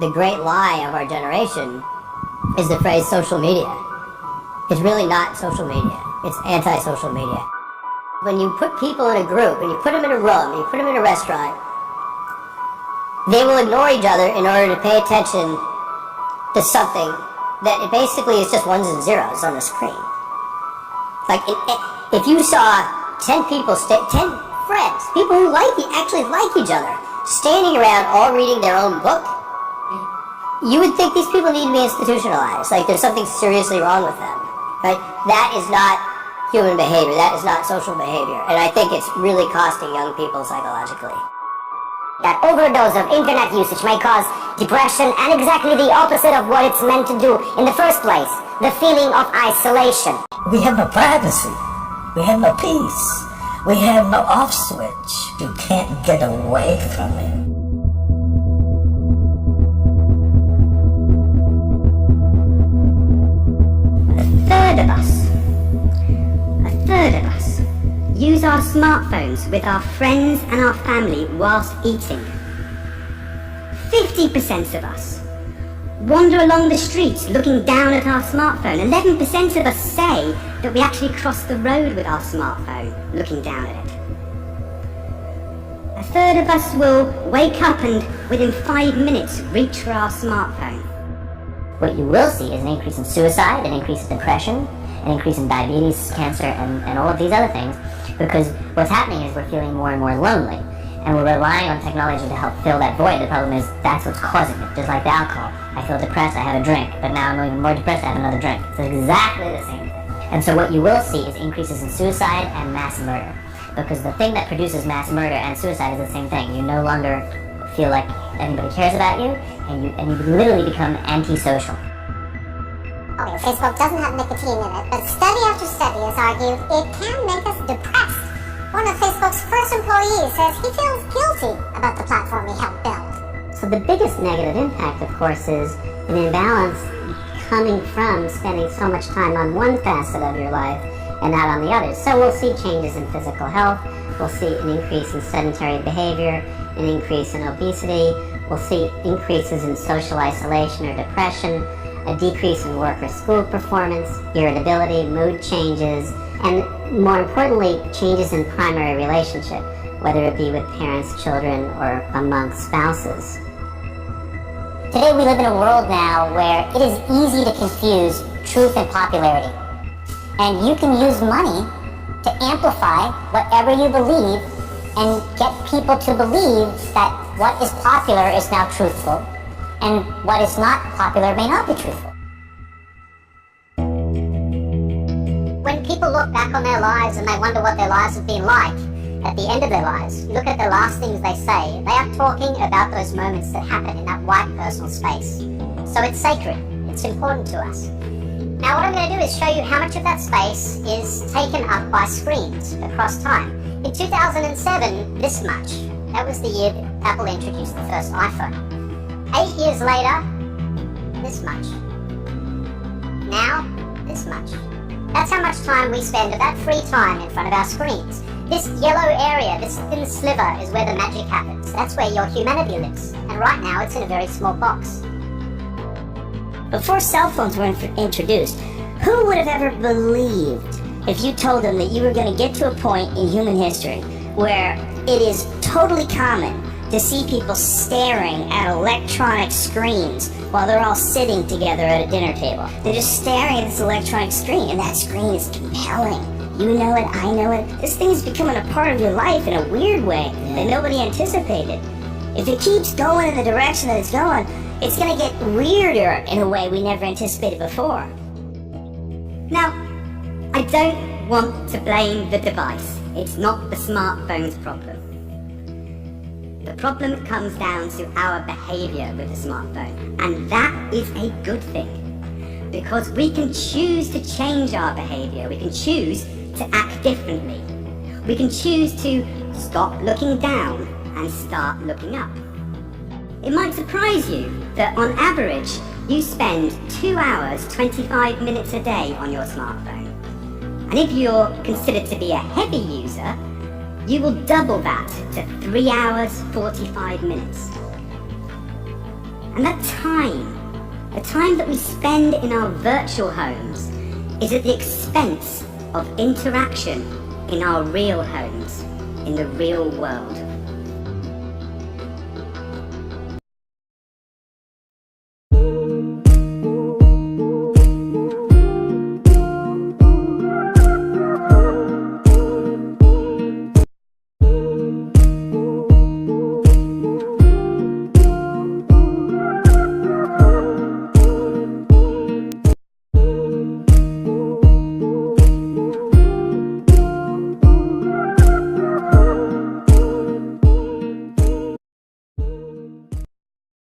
The great lie of our generation is the phrase social media. It's really not social media. It's anti-social media. When you put people in a group, and you put them in a room, and you put them in a restaurant, they will ignore each other in order to pay attention to something that it basically is just ones and zeros on the screen. Like, if you saw 10 people, 10 friends, people who actually like each other, standing around all reading their own book, you would think these people need to be institutionalized, like there's something seriously wrong with them, right? That is not human behavior, that is not social behavior, and I think it's really costing young people psychologically. That overdose of internet usage may cause depression and exactly the opposite of what it's meant to do in the first place, the feeling of isolation. We have no privacy. We have no peace. We have no off switch. You can't get away from it. A third of us use our smartphones with our friends and our family whilst eating. 50% of us wander along the streets looking down at our smartphone. 11% of us say that we actually cross the road with our smartphone looking down at it. A third of us will wake up and within 5 minutes reach for our smartphone. What you will see is an increase in suicide, an increase in depression, an increase in diabetes, cancer, and all of these other things, because what's happening is we're feeling more and more lonely, and we're relying on technology to help fill that void. The problem is that's what's causing it, just like the alcohol. I feel depressed, I have a drink, but now I'm even more depressed, I have another drink. It's exactly the same thing. And so what you will see is increases in suicide and mass murder, because the thing that produces mass murder and suicide is the same thing. You no longer feel like anybody cares about you, and you literally become antisocial. Okay, Facebook doesn't have nicotine in it, but study after study has argued it can make us depressed. One of Facebook's first employees says he feels guilty about the platform he helped build. So the biggest negative impact, of course, is an imbalance coming from spending so much time on one facet of your life and not on the others. So we'll see changes in physical health, we'll see an increase in sedentary behavior, an increase in obesity, we'll see increases in social isolation or depression, a decrease in work or school performance, irritability, mood changes, and more importantly, changes in primary relationship, whether it be with parents, children, or among spouses. Today we live in a world now where it is easy to confuse truth and popularity. And you can use money to amplify whatever you believe and get people to believe that what is popular is now truthful and what is not popular may not be truthful. When people look back on their lives and they wonder what their lives have been like at the end of their lives, you look at the last things they say, they are talking about those moments that happen in that white personal space. So it's sacred, it's important to us. Now what I'm going to do is show you how much of that space is taken up by screens across time. In 2007, this much. That was the year that Apple introduced the first iPhone. 8 years later, this much. Now, this much. That's how much time we spend of that free time in front of our screens. This yellow area, this thin sliver, is where the magic happens. That's where your humanity lives. And right now, it's in a very small box. Before cell phones were introduced, who would have ever believed if you told them that you were going to get to a point in human history where it is totally common to see people staring at electronic screens while they're all sitting together at a dinner table. They're just staring at this electronic screen, and that screen is compelling. You know it, I know it. This thing is becoming a part of your life in a weird way that nobody anticipated. If it keeps going in the direction that it's going, it's going to get weirder in a way we never anticipated before. Now, I don't want to blame the device. It's not the smartphone's problem. The problem comes down to our behavior with the smartphone, and that is a good thing, because we can choose to change our behavior. We can choose to act differently. We can choose to stop looking down and start looking up. It might surprise you that on average you spend 2 hours 25 minutes a day on your smartphone, and if you're considered to be a heavy user, you will double that to 3 hours 45 minutes. And that time, the time that we spend in our virtual homes, is at the expense of interaction in our real homes, in the real world.